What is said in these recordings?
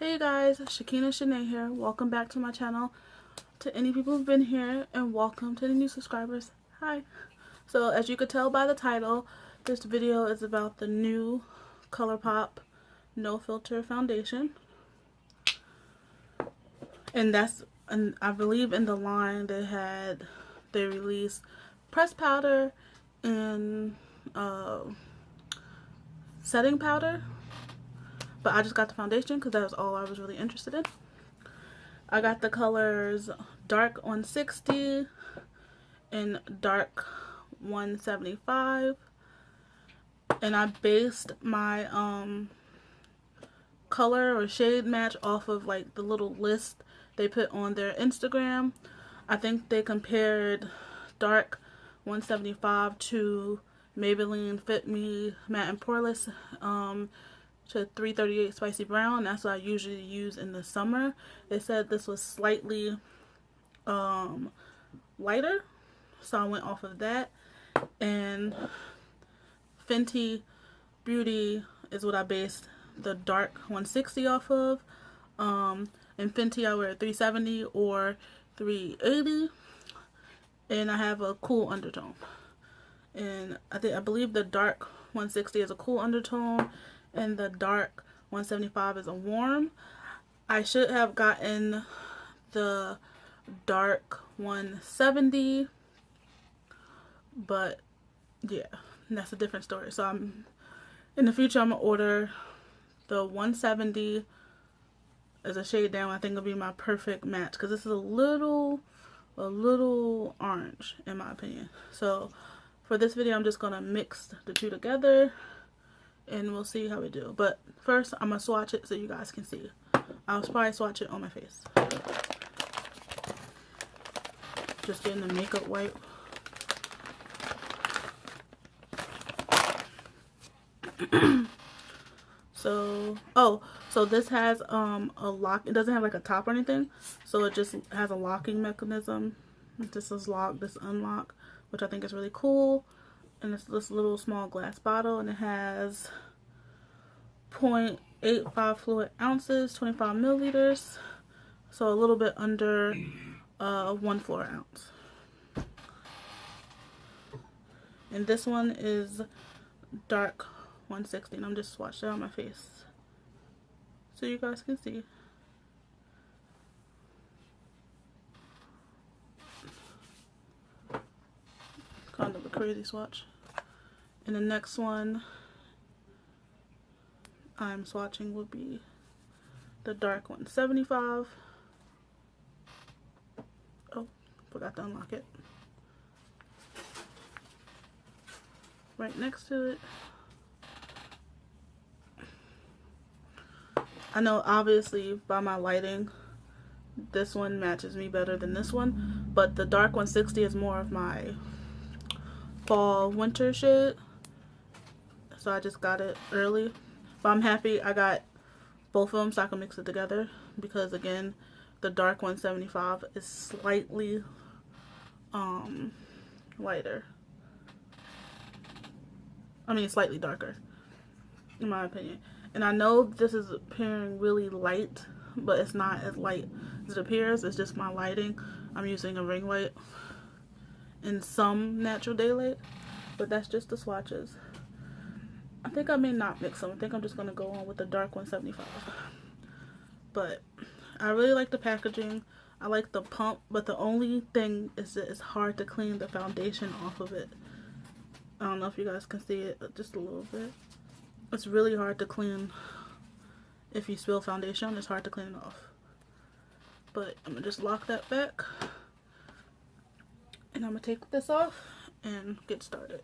Hey guys, Shaakinaa Shanee here. Welcome back to my channel. To any people who've been here, and welcome to the new subscribers. Hi. So as you could tell by the title, this video is about the new Colourpop No Filter Foundation. And I believe in the line they released pressed powder and setting powder. But I just got the foundation because that was all I was really interested in. I got the colors Dark 160 and Dark 175. And I based my color or shade match off of like the little list they put on their Instagram. I think they compared Dark 175 to Maybelline Fit Me Matte and Poreless to 338 Spicy Brown. That's what I usually use in the summer. They said this was slightly lighter, so I went off of that. And Fenty Beauty is what I based the Dark 160 off of. In Fenty I wear 370 or 380, and I have a cool undertone. And I believe the Dark 160 is a cool undertone, and the Dark 175 is a warm. I should have gotten the Dark 170, but yeah, that's a different story. So in the future I'm gonna order the 170 as a shade down. I think it'll be my perfect match because this is a little orange in my opinion. So for this video I'm just gonna mix the two together and we'll see how we do. But first I'm gonna swatch it so you guys can see. I'll probably swatch it on my face. Just getting the makeup wipe. So this has a lock. It doesn't have like a top or anything, so it just has a locking mechanism. This is lock, this unlock, which I think is really cool. And it's this little small glass bottle, and it has 0.85 fluid ounces, 25 milliliters, so a little bit under 1 fluid ounce. And this one is Dark 160, and I'm just swatching it on my face so you guys can see. Kind of a crazy swatch. And the next one I'm swatching will be the Dark 175. Oh, forgot to unlock it. Right next to it. I know obviously by my lighting this one matches me better than this one, but the Dark 160 is more of my fall winter shade, so I just got it early. But I'm happy I got both of them so I can mix it together, because again the Dark 175 is slightly lighter. I mean slightly darker in my opinion. And I know this is appearing really light, but it's not as light as it appears. It's just my lighting. I'm using a ring light and some natural daylight, but that's just the swatches. I think I may not mix them. I think I'm just going to go on with the Dark 175. But I really like the packaging. I like the pump, but the only thing is that it's hard to clean the foundation off of it. I don't know if you guys can see it, but just a little bit. It's really hard to clean. If you spill foundation, it's hard to clean it off. But I'm going to just lock that back. And I'm going to take this off and get started.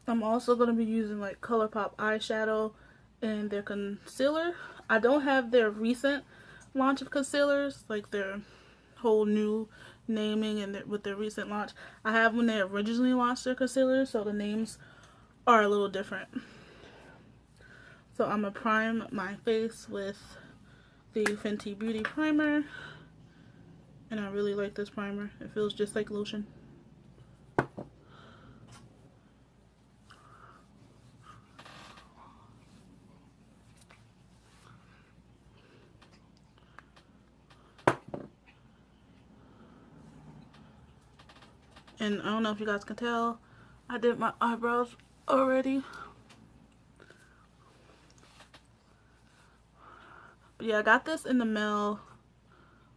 I'm also going to be using like Colourpop eyeshadow and their concealer. I don't have their recent launch of concealers, like their whole new naming and with their recent launch. I have when they originally launched their concealer, so the names are a little different. So I'm going to prime my face with the Fenty Beauty primer, and I really like this primer. It feels just like lotion. And I don't know if you guys can tell, I did my eyebrows already. But yeah, I got this in the mail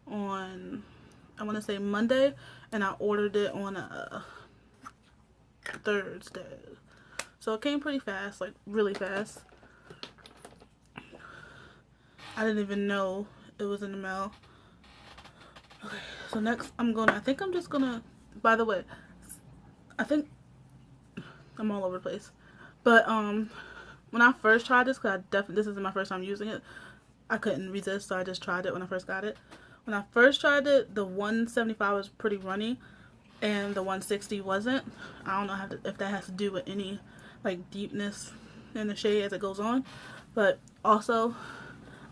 on, I want to say Monday, and I ordered it on a Thursday. So it came pretty fast, like really fast. I didn't even know it was in the mail. Okay, so next I think I'm just gonna, by the way, I think I'm all over the place. But when I first tried this, because this isn't my first time using it, I couldn't resist, so I just tried it when I first got it. When I first tried it, the 175 was pretty runny, and the 160 wasn't. I don't know if that has to do with any like deepness in the shade as it goes on, but also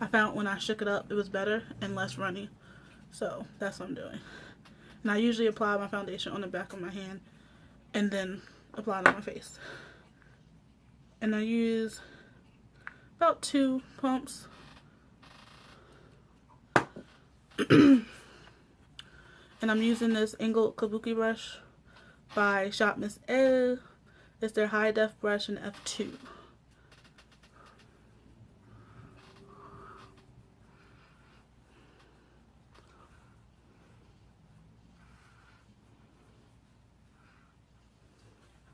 I found when I shook it up, it was better and less runny. So that's what I'm doing. And I usually apply my foundation on the back of my hand and then apply it on my face. And I use about 2 pumps. And I'm using this angled kabuki brush by Shaakinaa Shanee. It's their high def brush in F2.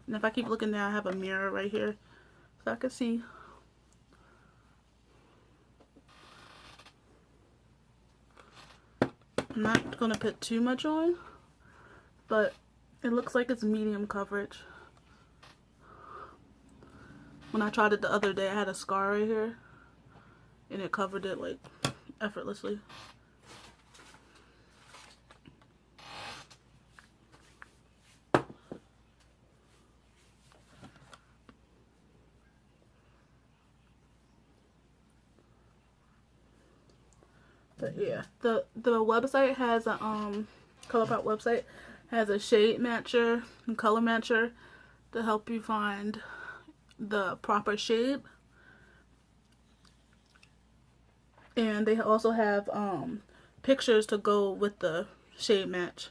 And if I keep looking there, I have a mirror right here so I can see. I'm not going to put too much on, but it looks like it's medium coverage. When I tried it the other day, I had a scar right here, and it covered it like effortlessly. But yeah, the website has a Colourpop website has a shade matcher and color matcher to help you find the proper shade. And they also have pictures to go with the shade match.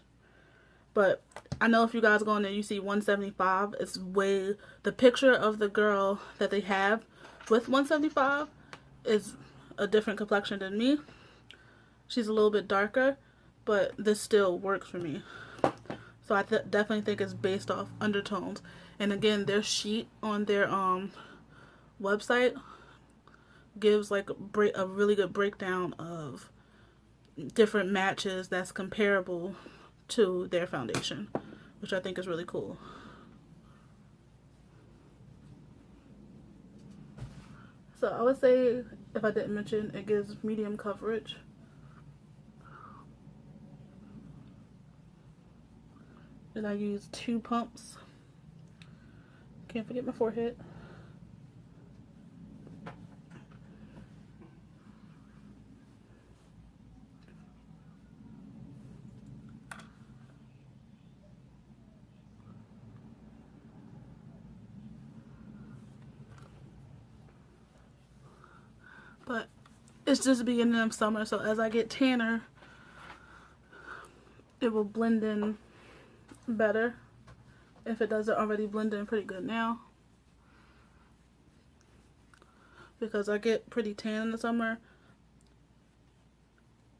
But I know if you guys go on there, you see 175. It's way, the picture of the girl that they have with 175 is a different complexion than me. She's a little bit darker, but this still works for me. So I definitely think it's based off undertones. And again, their sheet on their website gives like a really good breakdown of different matches that's comparable to their foundation, which I think is really cool. So I would say, if I didn't mention, it gives medium coverage. And I use 2 pumps. Can't forget my forehead. But it's just the beginning of summer, so as I get tanner, it will blend in better, if it doesn't already blend in pretty good now, because I get pretty tan in the summer.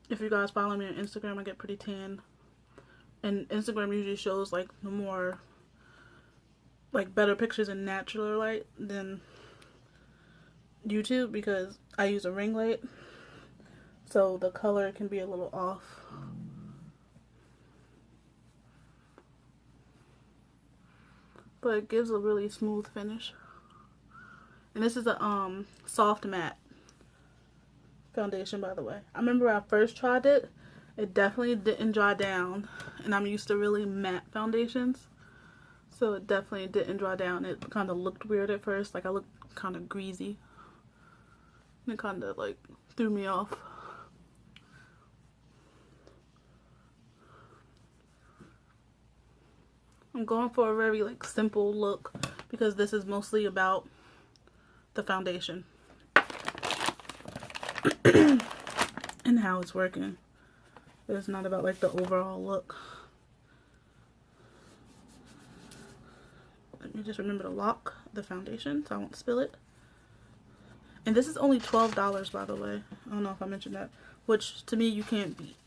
If you guys follow me on Instagram, I get pretty tan, and Instagram usually shows like the more like better pictures in natural light than YouTube, because I use a ring light, so the color can be a little off. But it gives a really smooth finish. And this is a soft matte foundation, by the way. I remember when I first tried it, it definitely didn't dry down. And I'm used to really matte foundations, so it definitely didn't dry down. It kind of looked weird at first, like I looked kind of greasy. And it kind of like threw me off. I'm going for a very like simple look, because this is mostly about the foundation and how it's working. It's not about like the overall look. let me just remember to lock the foundation so I won't spill it. And this is only $12, by the way. I don't know if I mentioned that, which to me you can't beat.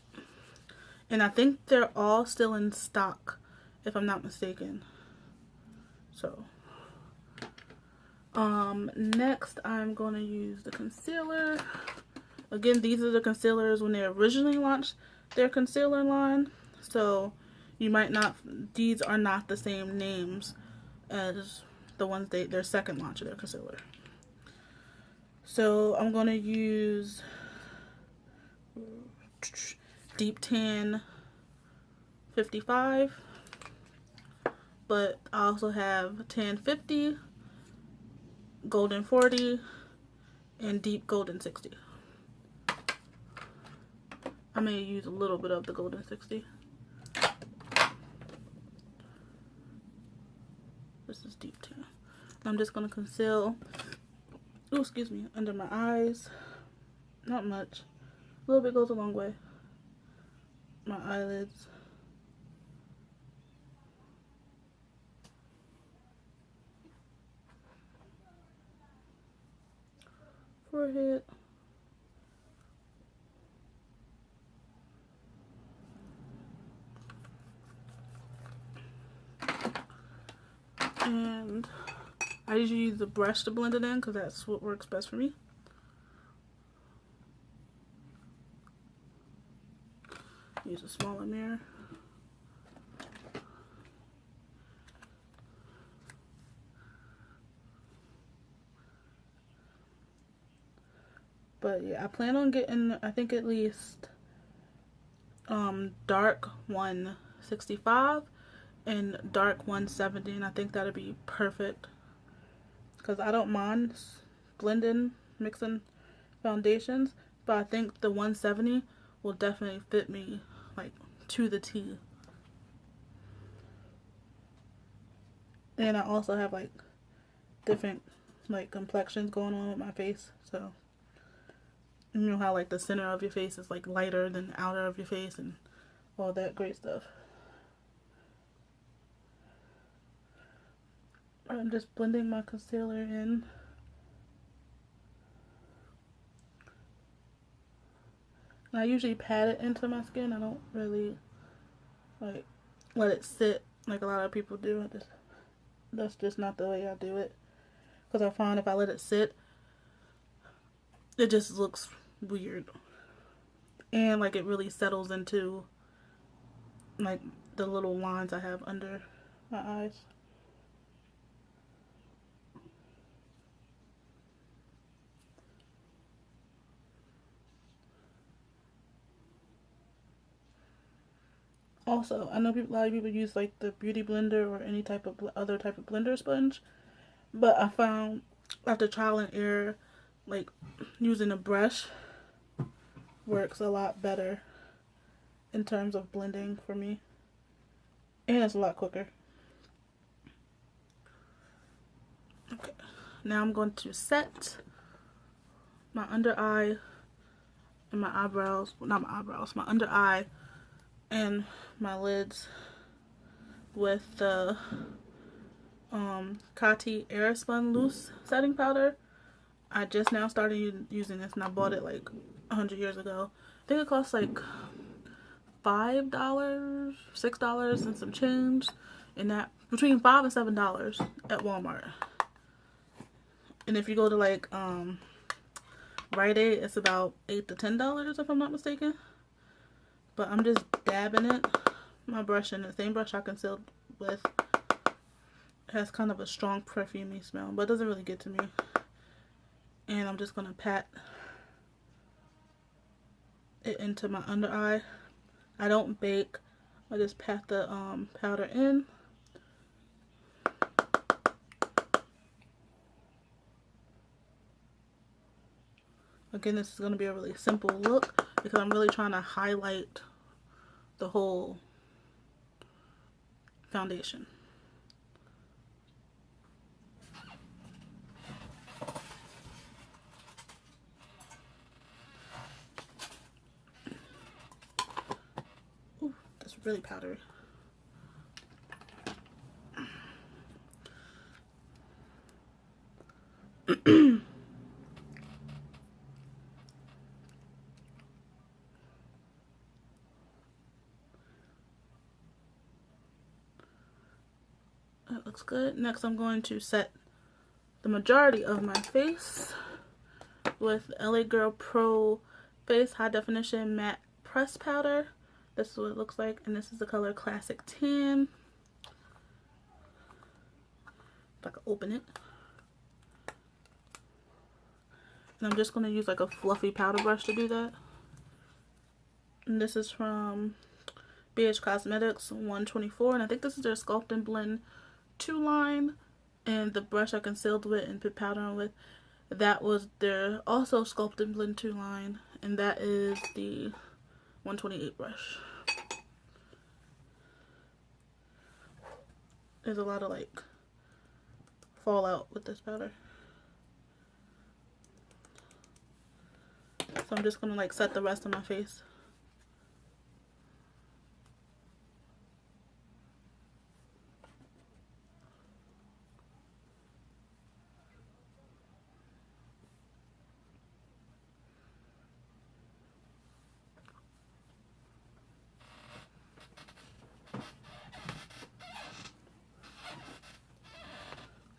And I think they're all still in stock, if I'm not mistaken. So, next I'm going to use the concealer. Again, these are the concealers when they originally launched their concealer line. So, you might not, these are not the same names as the ones their second launch of their concealer. So I'm going to use Deep Tan 55, but I also have Tan 50, Golden 40, and Deep Golden 60. I may use a little bit of the Golden 60. This is Deep Tan. I'm just going to conceal, oh, excuse me, under my eyes. Not much. A little bit goes a long way. My eyelids. Forehead. And I usually use the brush to blend it in because that's what works best for me. Use a smaller mirror. But yeah, I plan on getting, I think, at least dark 165 and dark 170, and I think that'll be perfect because I don't mind mixing foundations, but I think the 170 will definitely fit me like to the T. And I also have like different like complexions going on with my face, so you know how like the center of your face is like lighter than the outer of your face and all that great stuff. I'm just blending my concealer in. And I usually pat it into my skin. I don't really like let it sit like a lot of people do. That's just not the way I do it. Because I find if I let it sit, it just looks weird. And like it really settles into like the little lines I have under my eyes. Also, I know a lot of people use like the Beauty Blender or any type of other type of blender sponge, but I found after trial and error, like using a brush works a lot better in terms of blending for me, and it's a lot quicker. Okay, now I'm going to set my under eye and my eyebrows, well, not my eyebrows, my under eye and my lids with the Coty Airspun Loose setting powder. I just now started using this, and I bought it like 100 years ago. I think it costs like $5, $6 and some change, and that between $5 and $7 at Walmart. And if you go to like Rite Aid, it's about $8 to $10 if I'm not mistaken. But I'm just dabbing it, my brush in the same brush I concealed with. It has kind of a strong perfumey smell, but it doesn't really get to me. And I'm just going to pat it into my under eye. I don't bake. I just pat the powder in. Again, this is going to be a really simple look because I'm really trying to highlight the whole foundation. Ooh, that's really powdery. looks good. Next, I'm going to set the majority of my face with LA Girl Pro Face High Definition Matte Press Powder. This is what it looks like, and this is the color Classic Tan. If I can open it. And I'm just going to use like a fluffy powder brush to do that. And this is from BH Cosmetics 124, and I think this is their Sculpt and Blend 2 line. And the brush I concealed with and put powder on with, that was their also Sculpt and Blend 2 line, and that is the 128 brush. There's a lot of like fallout with this powder. So I'm just gonna like set the rest of my face.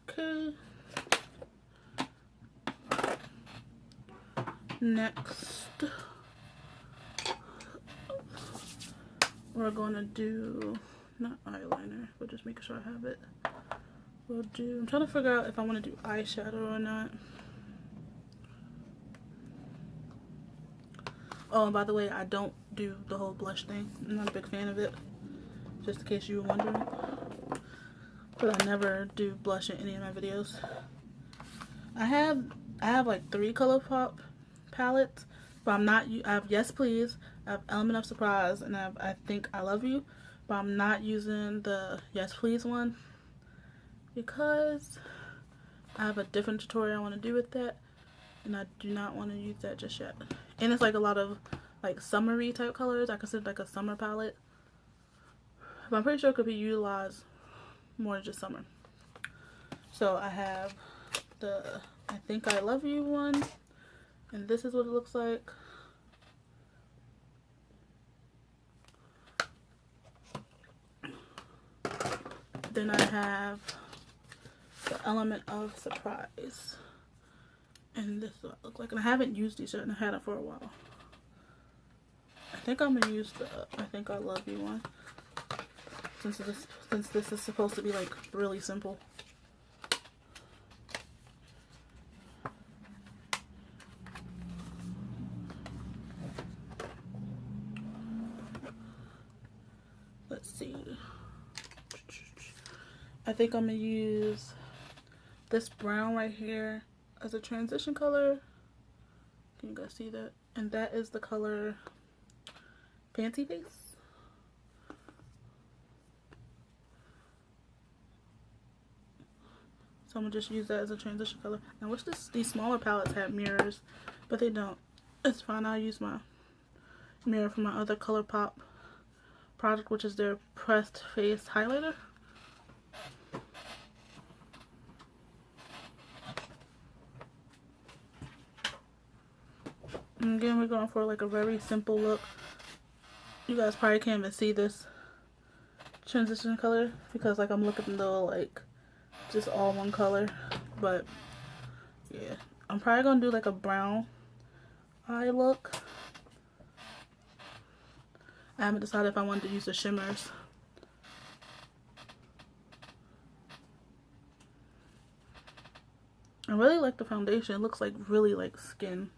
Okay. Next, we're gonna do, not eyeliner, but just making sure I have it. We'll do, I'm trying to figure out if I want to do eyeshadow or not. Oh, and by the way, I don't do the whole blush thing. I'm not a big fan of it, just in case you were wondering. But I never do blush in any of my videos. I have like 3 Colourpop palettes, but I'm not, I have Yes Please, I have Element of Surprise, and I think I Love You, but I'm not using the Yes Please one because I have a different tutorial I want to do with that, and I do not want to use that just yet. And it's like a lot of like summery type colors. I consider like a summer palette, but I'm pretty sure it could be utilized more than just summer. So I have the I Think I Love You one, and this is what it looks like. Then I have the Element of Surprise, and this is what it looks like. And I haven't used these yet, and I had it for a while. I think I'm gonna use the I Think I Love You one, since this is supposed to be like really simple. Let's see. I think I'm gonna use this brown right here as a transition color. Can you guys see that? And that is the color Fancy Face. So I'm gonna just use that as a transition color. I wish these smaller palettes had mirrors, but they don't. It's fine. I'll use my mirror from my other Colourpop product, which is their pressed face highlighter. And again, we're going for like a very simple look. You guys probably can't even see this transition color because like I'm looking though like just all one color, but yeah, I'm probably gonna do like a brown eye look. I haven't decided if I wanted to use the shimmers. I really like the foundation. It looks like really like skin.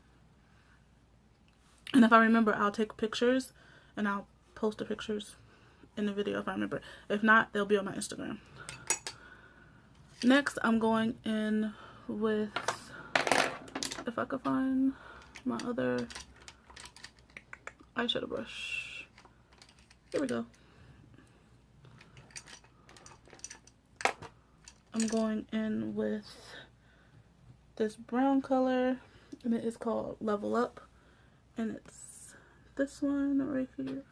And if I remember, I'll take pictures and I'll post the pictures in the video if I remember. If not, they'll be on my Instagram. Next, I'm going in with, if I could find my other eyeshadow brush. Here we go. I'm going in with this brown color, and it is called Level Up, and it's this one right here.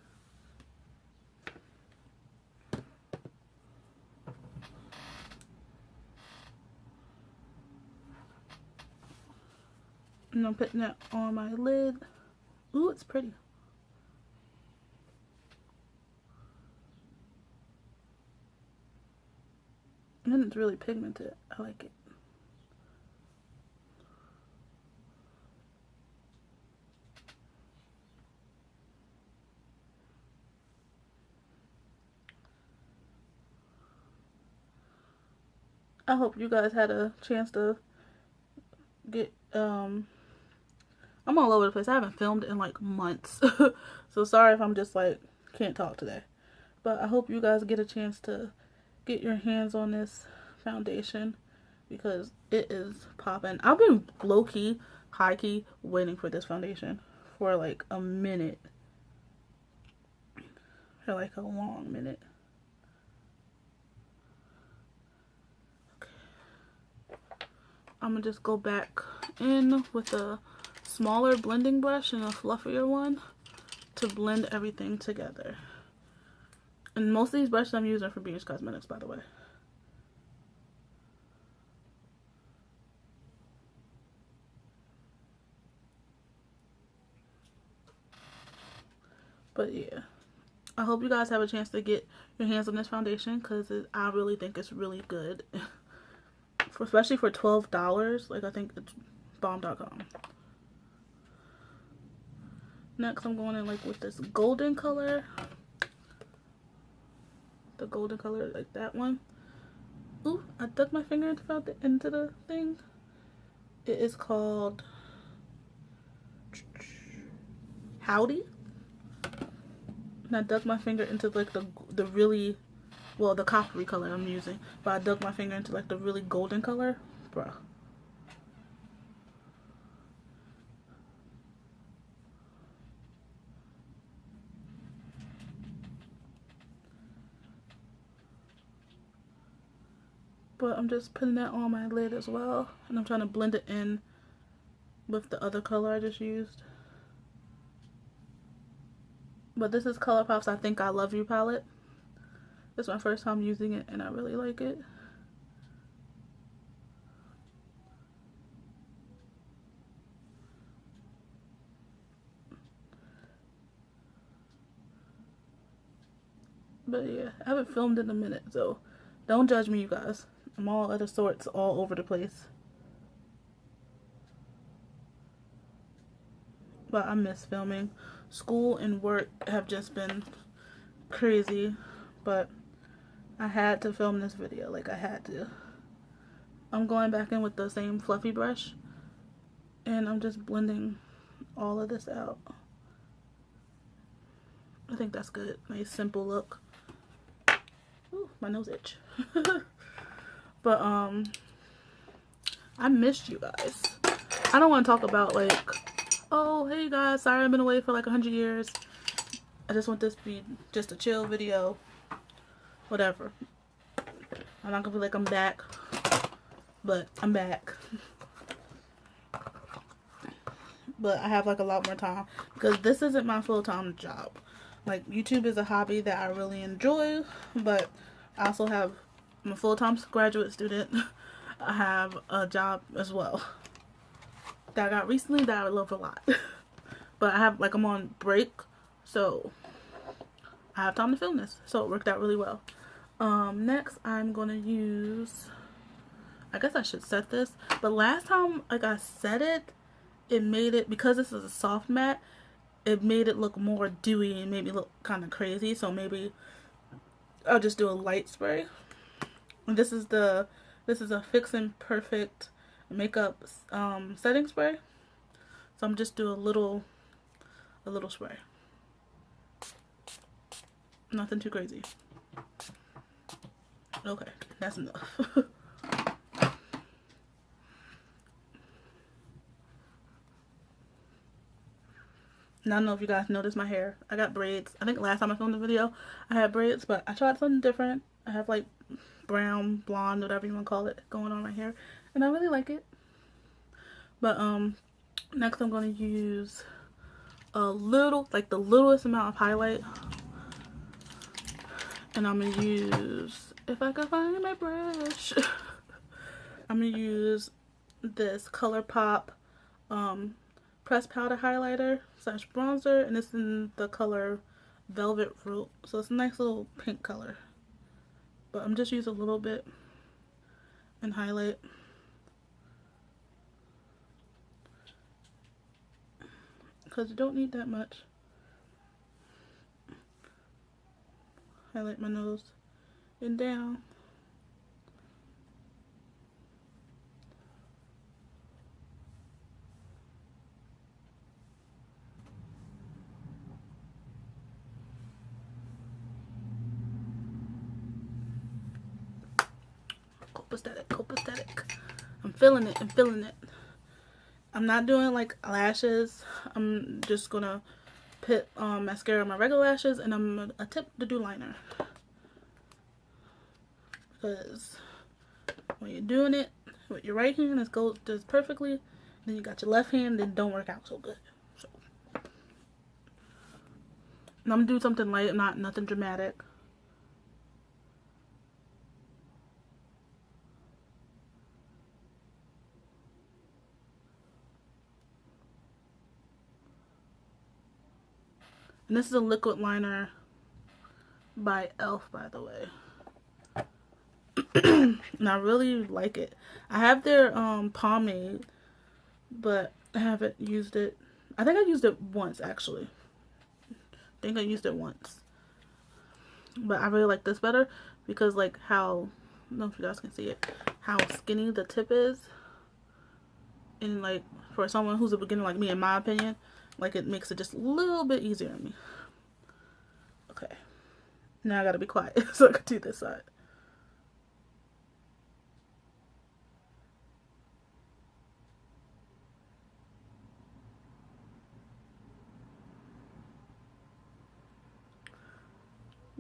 And I'm putting that on my lid. Ooh, it's pretty. And then it's really pigmented. I like it. I hope you guys had a chance to get, I'm all over the place. I haven't filmed in like months. So sorry if I'm just like, can't talk today. But I hope you guys get a chance to get your hands on this foundation because it is popping. I've been low-key, high-key waiting for this foundation for like a minute. For like a long minute. I'm gonna just go back in with a smaller blending brush and a fluffier one to blend everything together. And most of these brushes I'm using are for Beach Cosmetics, by the way. But yeah, I hope you guys have a chance to get your hands on this foundation because I really think it's really good. Especially for $12, like I think it's bomb.com. Next I'm going in like with this golden color. The golden color, like that one. Ooh, I dug my finger into the thing. It is called Howdy. And I dug my finger into like the really, well, the coppery color I'm using, but I dug my finger into like the really golden color, bruh. But I'm just putting that on my lid as well, and I'm trying to blend it in with the other color I just used. But this is Colourpop's I Think I Love You palette. This is my first time using it and I really like it. But yeah, I haven't filmed in a minute, so don't judge me, you guys. I'm all other sorts all over the place. But I miss filming. School and work have just been crazy, but I had to film this video, like I had to. I'm going back in with the same fluffy brush and I'm just blending all of this out. I think that's good. Nice simple look. Ooh, my nose itch. But I missed you guys. I don't want to talk about like, oh hey guys, sorry I've been away for like 100 years. I just want this to be just a chill video. Whatever. I'm not gonna be like I'm back, but I'm back. But I have like a lot more time because this isn't my full-time job. Like YouTube is a hobby that I really enjoy, but I also have, I'm a full-time graduate student. I have a job as well that I got recently that I love a lot. But I have, like, I'm on break, so I have time to film this. So it worked out really well. Next I'm gonna use, I guess I should set this, but last time like I set it, it made it, because this is a soft matte, it made it look more dewy and made me look kind of crazy. So maybe I'll just do a light spray. And this is a Fix and Perfect makeup setting spray. So I'm just doing a little spray. Nothing too crazy. Okay, that's enough. Now, I don't know if you guys noticed my hair. I got braids. I think last time I filmed the video, I had braids, but I tried something different. I have like brown, blonde, whatever you want to call it, going on my hair, and I really like it. But next I'm going to use a little, like the littlest amount of highlight, and I'm going to use, if I can find my brush, I'm going to use this Colourpop pressed powder highlighter slash bronzer, and it's in the color Velvet Root. So it's a nice little pink color, but I'm just using a little bit and highlight. Because you don't need that much. Highlight my nose and down. Copacetic, copacetic. I'm feeling it, I'm feeling it. I'm not doing like lashes. I'm just gonna put mascara on my regular lashes, and I'm gonna attempt to do liner. Because when you're doing it with your right hand, it does perfectly. Then you got your left hand, then don't work out so good. So, and I'm gonna do something light, nothing dramatic. And this is a liquid liner by e.l.f., by the way. And I really like it. I have their pomade, but I haven't used it. I think I used it once, actually. I think I used it once. But I really like this better because, like, how, I don't know if you guys can see it, how skinny the tip is. And, like, for someone who's a beginner like me, in my opinion, like, it makes it just a little bit easier on me. Okay. Now I gotta be quiet so I can do this side.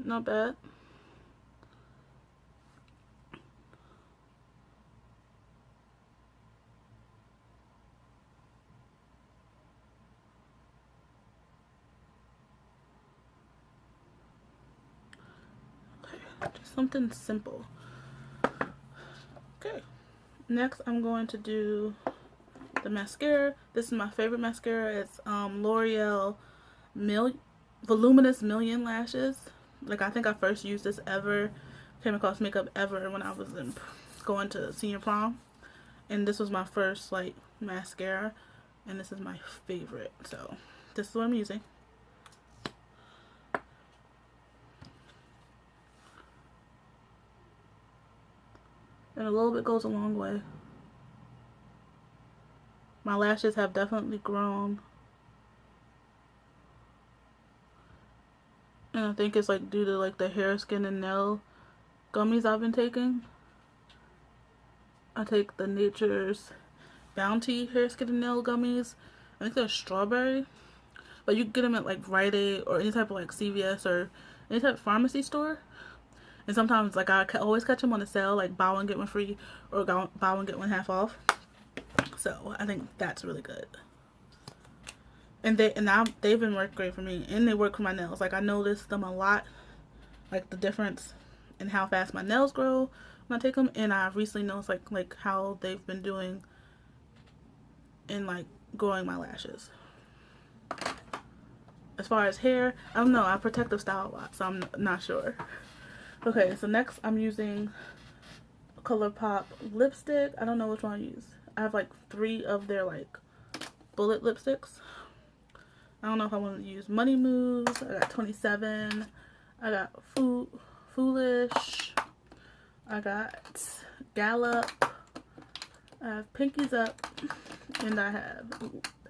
Not bad. Just something simple. Okay, next I'm going to do the mascara. This is my favorite mascara. It's L'Oreal Voluminous Million Lashes. Like, I think I first used this came across makeup ever when I was going to senior prom. And this was my first, like, mascara. And this is my favorite. So, this is what I'm using. And a little bit goes a long way. My lashes have definitely grown. And I think it's like due to like the hair, skin, and nail gummies I've been taking. I take the Nature's Bounty hair, skin, and nail gummies. I think they're strawberry. But you can get them at like Rite Aid or any type of like CVS or any type of pharmacy store. And sometimes, like, I always catch them on a sale, like buy one get one free or buy one get one half off. So I think that's really good. And they've been working great for me, and they work for my nails. Like, I noticed them a lot, like the difference in how fast my nails grow when I take them. And I've recently noticed like how they've been doing in like growing my lashes. As far as hair, I don't know. I protective style a lot, so I'm not sure. Okay, so next I'm using Colourpop lipstick. I don't know which one I use. I have like 3 of their like bullet lipsticks. I don't know if I want to use Money Moves. I got 27. I got Foolish. I got Gallop. I have Pinkies Up. And I have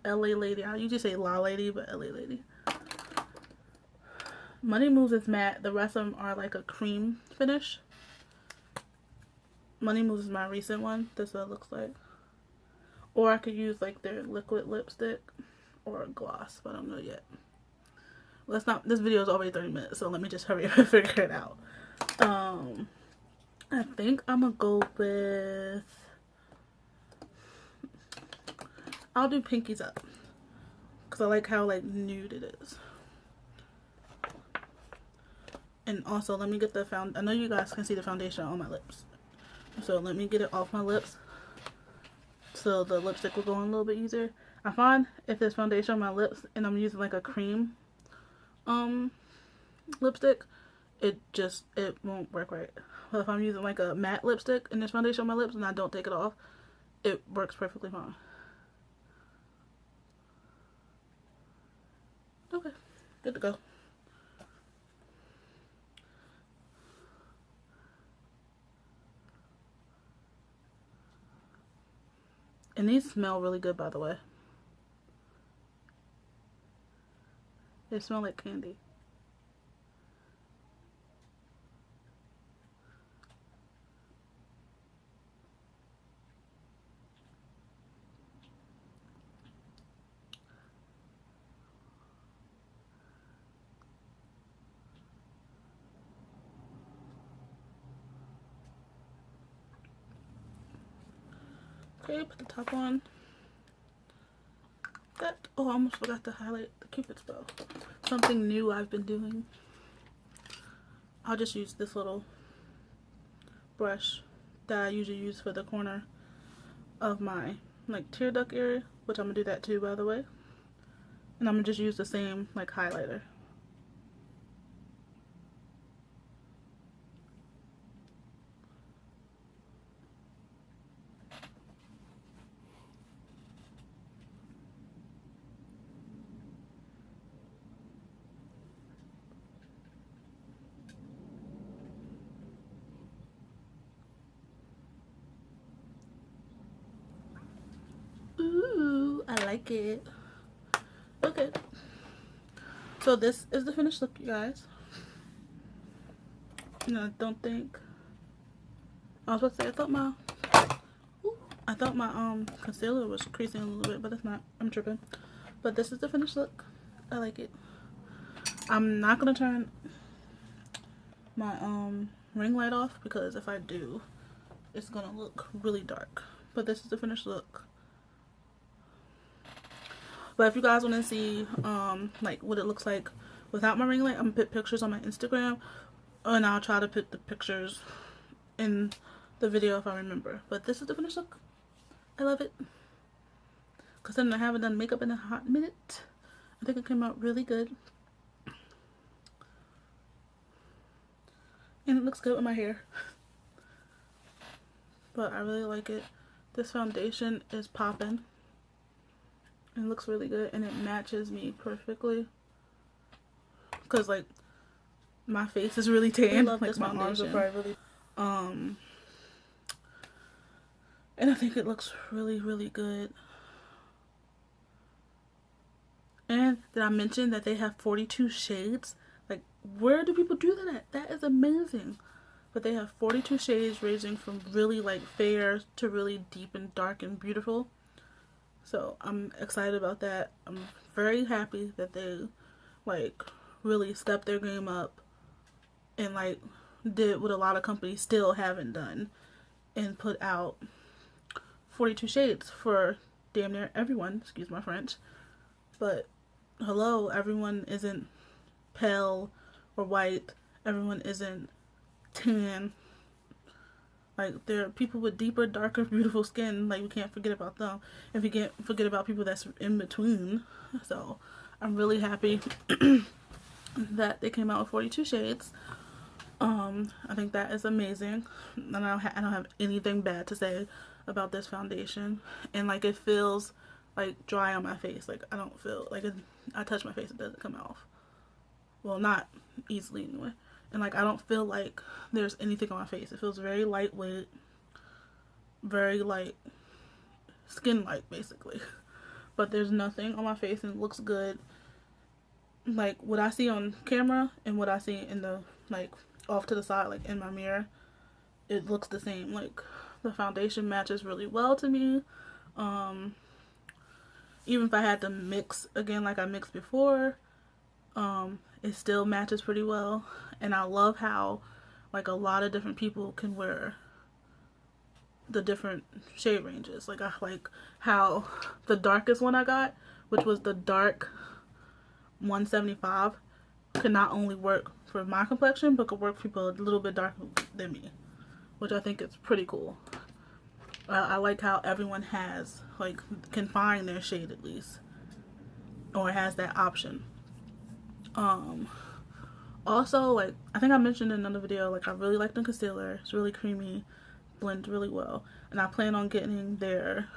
LA Lady. I usually say La Lady, but LA Lady. Money Moves is matte. The rest of them are like a cream finish. Money Moves is my recent one. This is what it looks like. Or I could use like their liquid lipstick or a gloss, but I don't know yet. Let's not. This video is already 30 minutes, so let me just hurry up and figure it out. I think I'm gonna go with. I'll do Pinkies Up because I like how like nude it is. And also, let me get the I know you guys can see the foundation on my lips. So let me get it off my lips so the lipstick will go on a little bit easier. I find if there's foundation on my lips and I'm using like a cream lipstick, it won't work right. But if I'm using like a matte lipstick and this foundation on my lips and I don't take it off, it works perfectly fine. Okay, good to go. And these smell really good, by the way. They smell like candy. Okay, put the top on. Oh, I almost forgot to highlight the Cupid's bow. Something new I've been doing. I'll just use this little brush that I usually use for the corner of my like tear duct area, which I'm gonna do that too, by the way. And I'm gonna just use the same like highlighter. Ooh, I like it. Okay. So this is the finished look, you guys. I don't think I was about to say I thought my concealer was creasing a little bit, but it's not. I'm tripping. But this is the finished look. I like it. I'm not gonna turn my ring light off because if I do, it's gonna look really dark. But this is the finished look. But if you guys want to see like what it looks like without my ring light, I'm gonna put pictures on my Instagram, and I'll try to put the pictures in the video if I remember. But this is the finished look. I love it. Because then I haven't done makeup in a hot minute. I think it came out really good. And it looks good with my hair. But I really like it. This foundation is popping. It looks really good and it matches me perfectly. Because like my face is really tan. I love like this my foundation. arms are probably really and I think it looks really, really good. And did I mention that they have 42 shades? Like, where do people do that at? That is amazing. But they have 42 shades ranging from really like fair to really deep and dark and beautiful. So I'm excited about that. I'm very happy that they like really stepped their game up and like did what a lot of companies still haven't done and put out 42 shades for damn near everyone. Excuse my French. But hello, everyone isn't pale or white. Everyone isn't tan. Like, there are people with deeper, darker, beautiful skin. Like, we can't forget about them. And we can't forget about people that's in between. So, I'm really happy that they came out with 42 shades. I think that is amazing. And I don't have anything bad to say about this foundation. And, like, it feels, like, dry on my face. Like, I don't feel, like, I touch my face, it doesn't come off. Well, not easily, anyway. And, like, I don't feel like there's anything on my face. It feels very lightweight. Very, like, skin-like, basically. But there's nothing on my face and it looks good. Like, what I see on camera and what I see in the, like, off to the side, like, in my mirror, it looks the same. Like, the foundation matches really well to me. Even if I had to mix again like I mixed before, it still matches pretty well. And I love how like a lot of different people can wear the different shade ranges. Like I like how the darkest one I got, which was the dark 175, could not only work for my complexion but could work for people a little bit darker than me, which I think is pretty cool. I like how everyone has like can find their shade at least, or has that option. Also, like, I think I mentioned in another video, like, I really like the concealer. It's really creamy, blends really well. And I plan on getting their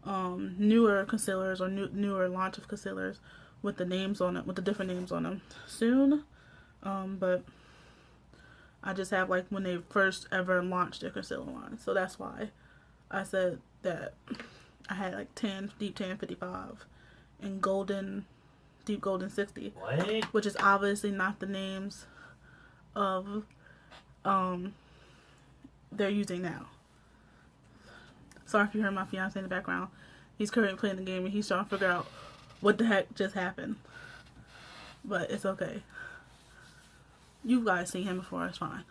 newer concealers or newer launch of concealers with the names on it, with the different names on them soon. But I just have, like, when they first ever launched their concealer line. So that's why I said that I had, like, deep tan 55 and deep golden 60. What? Which is obviously not the names of they're using now. Sorry if you heard my fiance in the background. He's currently playing the game and he's trying to figure out what the heck just happened. But it's okay. You guys seen him before, it's fine.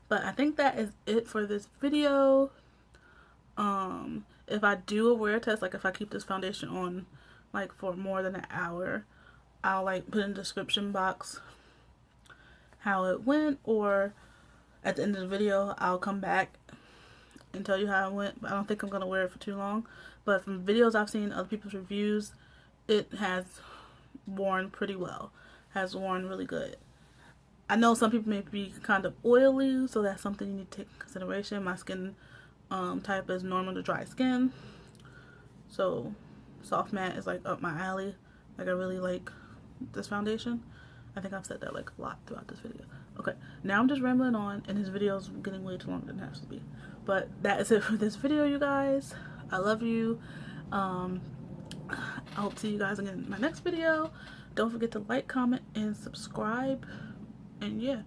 But I think that is it for this video. If I do a wear test, like if I keep this foundation on like for more than an hour, I'll like put in the description box how it went, or at the end of the video I'll come back and tell you how it went. But I don't think I'm gonna wear it for too long. But from videos I've seen, other people's reviews, it has worn pretty well. Has worn really good. I know some people may be kind of oily, so that's something you need to take into consideration. My skin type is normal to dry skin, so soft matte is like up my alley. Like I really like this foundation. I think I've said that like a lot throughout this video. Okay, now I'm just rambling on and this video is getting way too long than it has to be. But that is it for this video, you guys. I love you. I hope to see you guys again in my next video. Don't forget to like, comment, and subscribe. And yeah,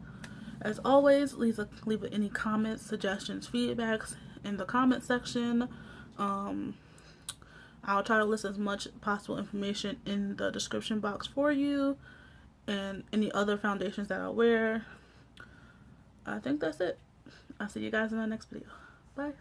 as always, leave any comments, suggestions, feedbacks in the comment section. I'll try to list as much possible information in the description box for you, and any other foundations that I wear. I think that's it. I'll see you guys in the next video. Bye.